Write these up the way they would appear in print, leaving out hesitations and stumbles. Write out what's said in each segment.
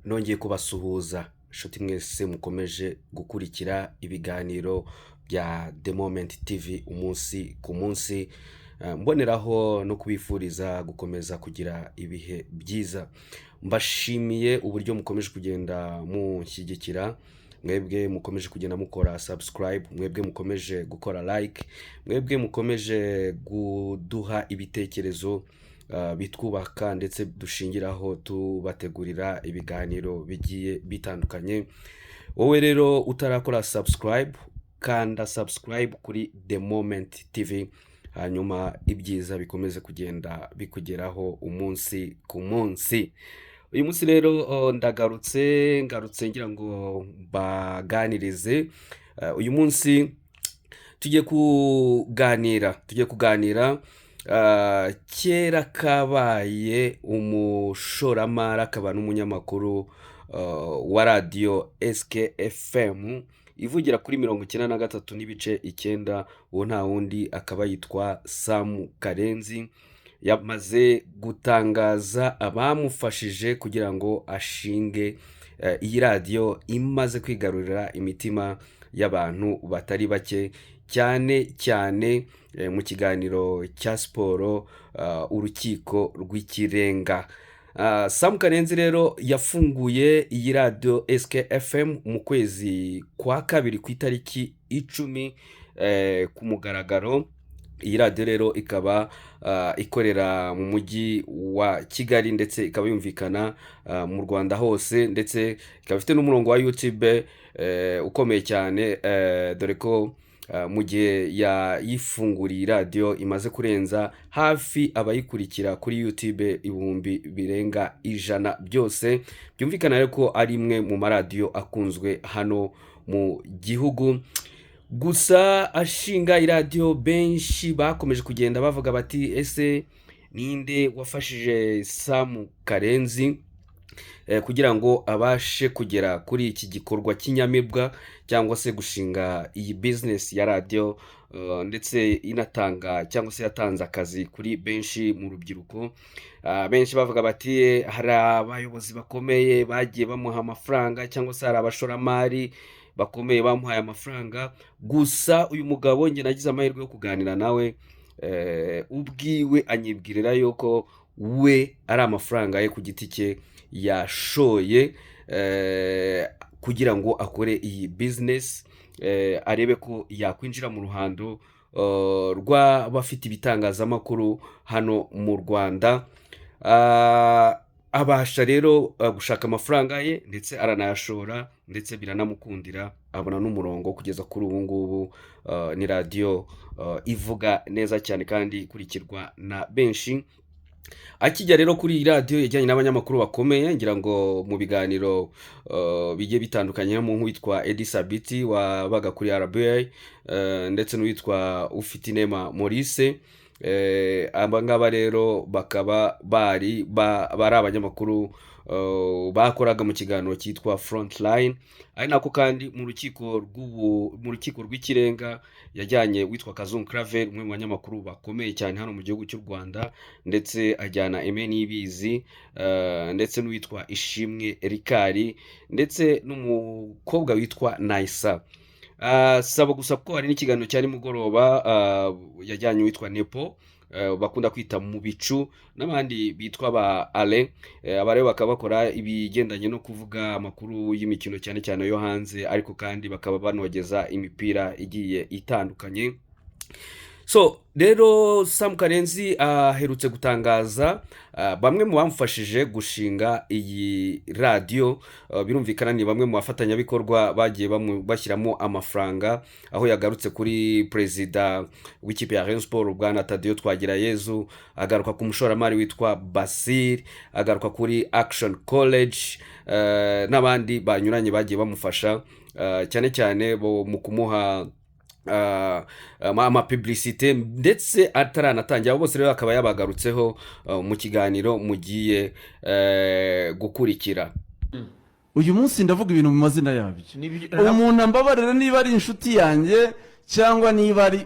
nongeye kubasuhuza nshuti mwese mukomeje gukurikira ibiganiro bya The Moment TV umunsi ku munsi, mboneraho no kubifuriza gukomeza kugira ibihe byiza. Mbashimiye uburyo mukomeje kugenda mushyigikira, mwebwe mukomeje kugenda mukora subscribe, mwebwe mukomeje gukora like, mwebwe mukomeje guduha ibitekerezo bitwubaka ndetse dushingiraho tubategurira ibiganiro bigiye bitandukanye. Wowe rero utarakora subscribe, kanda subscribe kuri The Moment TV, hanyuma ibyiza bikomeze kugenda bikugeraho umunsi ku munsi. Uyu munsi rero ngarutse ngira ngo baganirize. Uyu munsi tugiye kuganira kera kabaye umushoramari akaba n'umunyamakuru wa radio SKFM ivugira kuri 93.9, uwo nta wundi akaba yitwa Sam Karenzi. Yamaze gutangaza abamufashije kugira ngo ashinge iyi radio imaze kwigarurira imitima y'abantu batari bake, cyane mu kiganiro cya siporo, urukiko rw'ikirenga. Sam Karenzi rero yafunguye iyi radio SKFM mu kwezi kwa kabiri ku itariki 10 ku mugaragaro. Iyi radio rero ikaba ikorera mu mujyi wa Kigali ndetse ikaba yumvikana mu Rwanda hose, ndetse ikaba ifite n'umurongo wa YouTube ukomeye cyane, dore ko mu gihe yifunguriye radio imaze kurenza hafi abayikurikira kuri YouTube ibihumbi birenga 100 byose. Byumvikana rero ko ari imwe mu maradiyo akunzwe hano mu gihugu. Gusa ashinga iradiyo, benshi bakomeje kugenda bavuga bati ese ninde wafashije Sam Karenzi kugira ngo abashe kugera kuri iki gikorwa kinyamibwa, cyangwa se gushinga iyi business ya radio, ndetse inatanga cyangwa se yatanze akazi kuri benshi mu rubyiruko. Benshi bavuga bati hari abayobozi bakomeye bagiye bamuha amafaranga, cyangwa se hari abashoramari bakomeye bamuhaye amafaranga. Gusa uyu mugabo nge nagize amahirwe yo kuganira nawe, ubwiwe anyibwirira yuko we ari amafaranga ye ku giti cye yashoye kugira ngo akore iyi business, arebe ko yakwinjira mu ruhando rw'abafite ibitangazamakuru hano mu Rwanda. Abasha rero gushaka amafaranga ye ndetse aranayashora, ndetse biranamukundira, abona n'umurongo kugeza kuri ubu ngubu. Ni radio ivuga neza cyane kandi ikurikirwa na benshi. Akijya rero kuri iyi radio yajyanye n'abanyamakuru bakomeye, ngira ngo mu biganiro bigiye bitandukanye, mu witwa Eddy Sabiti wabaga kuri RBA, ndetse n'uwitwa Ufitinema Maurice. Abangaba rero bakaba bari abanyamakuru bakoraga mu kiganiro cyitwa Frontline. Ari nako kandi mu rukiko rw'ikirenga yajyanye witwa Kazungu Claver, umwe mu banyamakuru bakomeye cyane hano mu gihugu cy'u Rwanda, ndetse ajyana Aime Niyibizi, ndetse n'uwitwa Ishimwe Rikari, ndetse n'umukobwa witwa Naisa. Saba gusa ko hari n'ikiganiro cyari mugoroba yajyanye witwa Nepo, bakunda kwita mu bicu, n'abandi bitwa ba Ale. Abare bakaba bakora ibigendanye no kuvuga amakuru y'imikino cyane cyane yo hanze, ariko kandi bakaba banogeza imipira igiye itandukanye. So rero Sam Karenzi aherutse gutangaza bamwe mu bamufashije gushinga iyi radio. Birumvikana ni bamwe mu bafatanyabikorwa bagiye bashyiramo amafaranga, aho yagarutse kuri perezida w'ikipe ya Rayon Sport Bwana Tadeo Twagirayezu, agaruka ku mushoramari witwa Basir, agaruka kuri Action College, n'abandi banyuranye bagiye bamufasha, cyane mu kumuha publicité, ndetse ataranatangira. Bose rero akaba yabagarutseho mu kiganiro mugiye gukurikira. Uyu munsi ndavuga ibintu mu mazina yabyo. Umuntu ambabarira niba ari inshuti yanjye cyangwa niba ari,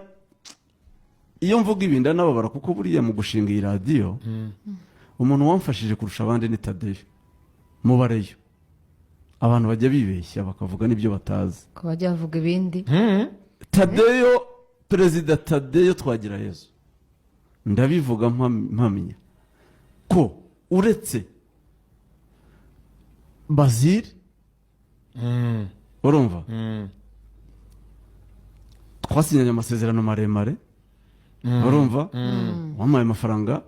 iyo mvuga ibinda nababara, kuko buriya mu gushinga iyi radio umuntu wamfashije kurusha abandi ni Tadeo Mubareyo. abantu bajya bibeshya bakavuga n'ibyo batazi. ko bajya bavuga ibindi. Tadeyo, perezida Tadeyo Twagirayezu, ndabivuga mpamya ko uretse Bazil, urumva, twasinyanye amasezerano maremare, urumva, wampaye amafaranga,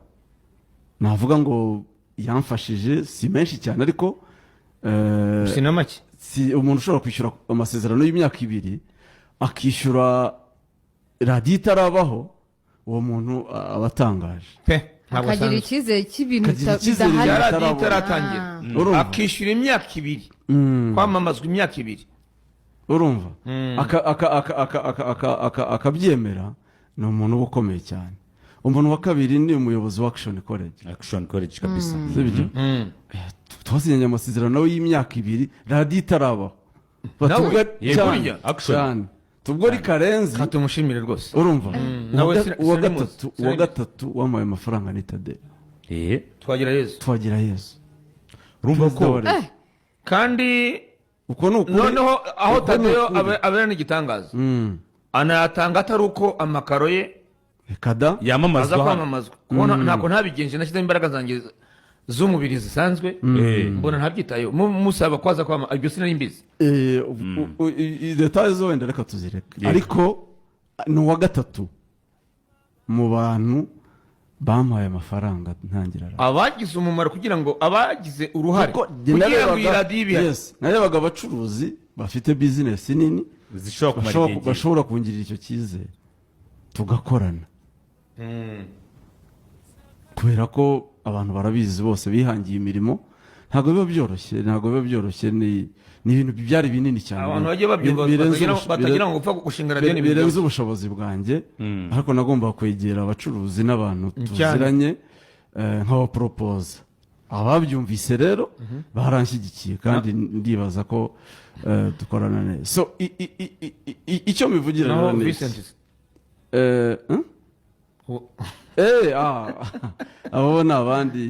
navuga ngo yamfashije, si menshi cyane ariko sinamake, si umuntu ushobora kwishyura amasezerano y'imyaka 2 akishyura radiyo itarabaho, uwo muntu aba atangaje pe, ntabwo akagira asanzwe. icyizere cy'ibintu Akagira icyizere bidahari. Ya radiyo bitarabona. itaratangira Urumva? akishyura imyaka 2, kwamamazwa imyaka 2. urumva, akabyemera, ni umuntu uba ukomeye cyane. Umuntu wa kabiri ni umuyobozi wa Action College kabisa. sibyo, twasinyanye amasezerano nawe y'imyaka 2 radiyo itarabaho, Nawe? Yego, cyane burya? Action. cyane, tubwo ari Karenzi, katumushimire rwose. urumva, Nawe uwa sinari muzi. gatatu wampaye amafaranga ni Tadeyo Twagirayezu. Twagirayezu, urumva ko kandi uko ni ukuri. noneho aho Uko ni Tadeyo ukuri. abera n'igitangaza, anayatanga atari uko amakaro ye kada aza yamamazwa hano. kwamamazwa. Kubona ntako ntabigenje, nashyizemo imbaraga zanjye z'umubiri zisanzwe, mbona ntabyitayeho, musaba kwaza kwamamaza, ibyo sinari mbizi. detaye zo wenda reka tuzireke, ariko ni uwa gatatu mu bantu bampaye amafaranga ntangira radiyo. Abagize umumaro kugira ngo abagize uruhare Kuko kugira ngo iyi radiyo ibe ihari. yes, narebaga abacuruzi bafite bizinesi nini zishobora kumara igihe gito. bashobora kungirira icyo cyizere tugakorana, kubera ko abantu barabizi bose bihangiye imirimo, ntabwo biba byoroshye, ni ibintu byari binini cyane, Abantu bagiye babyumva batagira ngo upfa gushinga radiyo ni birenze ubushobozi bwanjye, ariko nagomba kwegera abacuruzi n'abantu tuziranye, nk'abaporopoza. Ababyumvise rero baranshyigikiye, kandi ndibaza ko dukorana neza. So icyo mivugira naho rero ni Vincent abo ni abandi,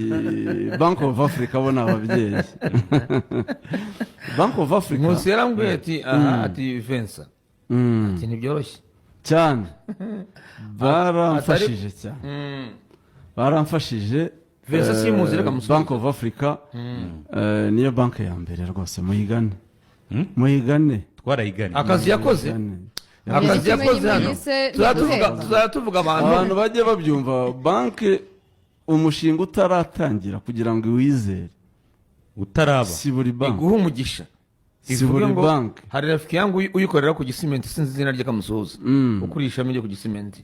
Bank of Africa bo ni ababyeyi. Bank of Africa Nkusi yarambwiye ati aha, ati Vincent, ati ntibyoroshye cyane, baramfashije cyane, baramfashije. Vincent simuzi, reka musubize. Bank of Africa niyo banki ya mbere rwose, muyigane twarayiganye. akazi yakoze, akazi yakoze hano. Tuzatuvuga abantu bajye babyumva. Banki, umushinga utaratangira kugira ngo iwizere, utaraba si buri banki, iguha umugisha. si buri Ivuge ngo banki. hari rafiki yangu uyikorera ku Gisimenti, sinzi izina rye, kamusuhuza, ukuriye ishami ryo ku Gisimenti,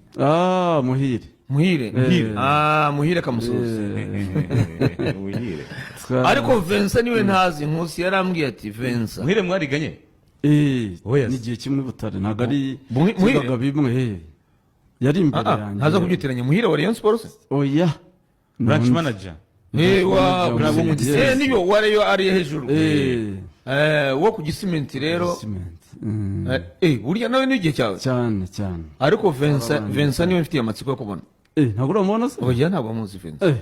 Muhire. Muhire. Muhire kamusuhuza. Ariko Vincent niwe ntazi. Nkusi yarambwiye ati Vincent, muhire mwariganye. Oya. N'igihe kimwe Butare, ntabwo ari Muhire? zigaga bimwe, yari imbere yanjye. ntaza kubyitiranya. Muhire wa Rayon Sports, oya, Branch manager. niyo wareyo ari hejuru, wo ku Gisimenti rero. Burya nawe n'igihe cyawe cyane cyane, ariko Vincent niwe mfitiye amatsiko yo kubona. ntabwo uramubona se? Oya, ntabwo muzi Vincent.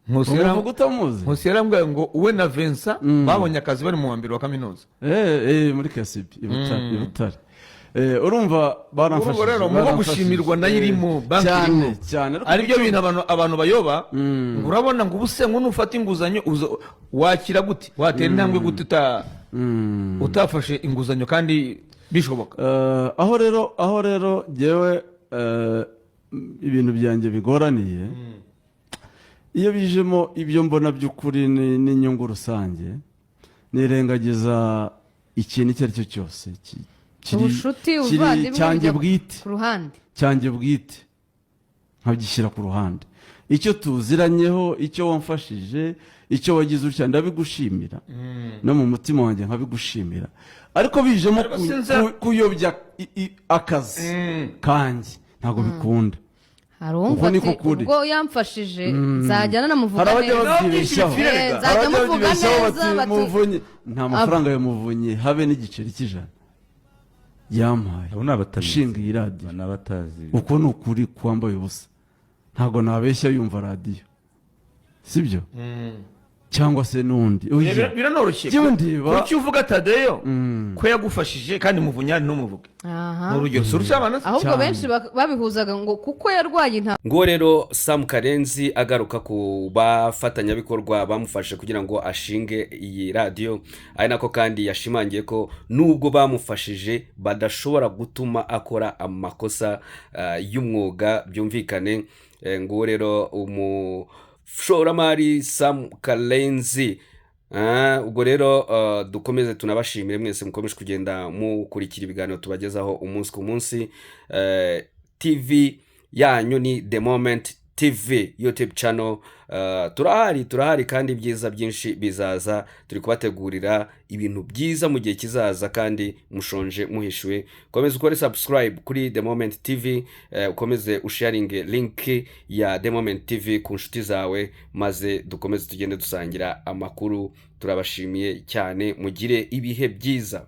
Umuvuga utamuzi? Nkusi yarambwiye ngo we na Vincent babonye akazi bari mu wa mbere wa kaminuza. Muri KCB i Butare. Urumva baramfashije. Urumva rero mubo gushimirwa nayo irimo banki irimo cyane, ari byo bintu abantu bayoba. Urabona ngo ubuse ngo nufata inguzanyo wakira gute, watera intambwe gute utafashe inguzanyo kandi bishoboka. aho rero jyewe ibintu byanjye bigoraniye, iyo bijemo ibyo mbona by'ukuri n'inyungu rusange, nirengagiza ikintu icyo ari cyo cyose ubucuti, ubuvandimwe cyanjye bijya bwite, ku ruhande. cyanjye bwite nkagishyira ku ruhande. Icyo tuziranyeho, icyo wamfashije, icyo wagize utya, ndabigushimira no mu mutima wanjye nkabigushimira, ariko bijemo kuyobya akazi kanjye ntabwo bikunda. Hari uwumva ati ubwo yamfashije nzajya nanamuvuga neza, nzajya muvuga neza, Muvunyi nta mafaranga ya Muvunyi habe n'igiceri cy'ijana yampaye ushinga iyi radiyo. Uko ni ukuri kwambaye ubusa, ntabwo nabeshya yumva radiyo, sibyo? cyangwa se n'undi biranoroshye kuki uvuga Tadeyo ko yagufashije kandi Muvunyari ntumuvuge aha mu rugero surushabana ahubwo benshi babihuzaga ngo kuko yarwaye nta ngo rero Sam Karenzi agaruka ku bafatanyabikorwa bamufashe kugira ngo ashinge iyi radio ari nako kandi yashimangiye ko nubwo bamufashije badashobora gutuma akora amakosa y'umwuga byumvikane. Ngo rero umushoramari Sam Karenzi ubwo rero dukomeze tunabashimire mwese mukomeje kugenda mukurikira ibiganiro tubagezaho umunsi ku munsi. TV yanyu ni The Moment TV YouTube channel. Turahari kandi byiza byinshi bizaza, turi kubategurira ibintu byiza mu gihe kizaza kandi mushonje muhishuwe. Komeza ukore subscribe kuri The Moment TV, ukomeze usharing link ya The Moment TV ku nshuti zawe, maze dukomeze tugende dusangira amakuru. Turabashimiye cyane, mugire ibihe byiza.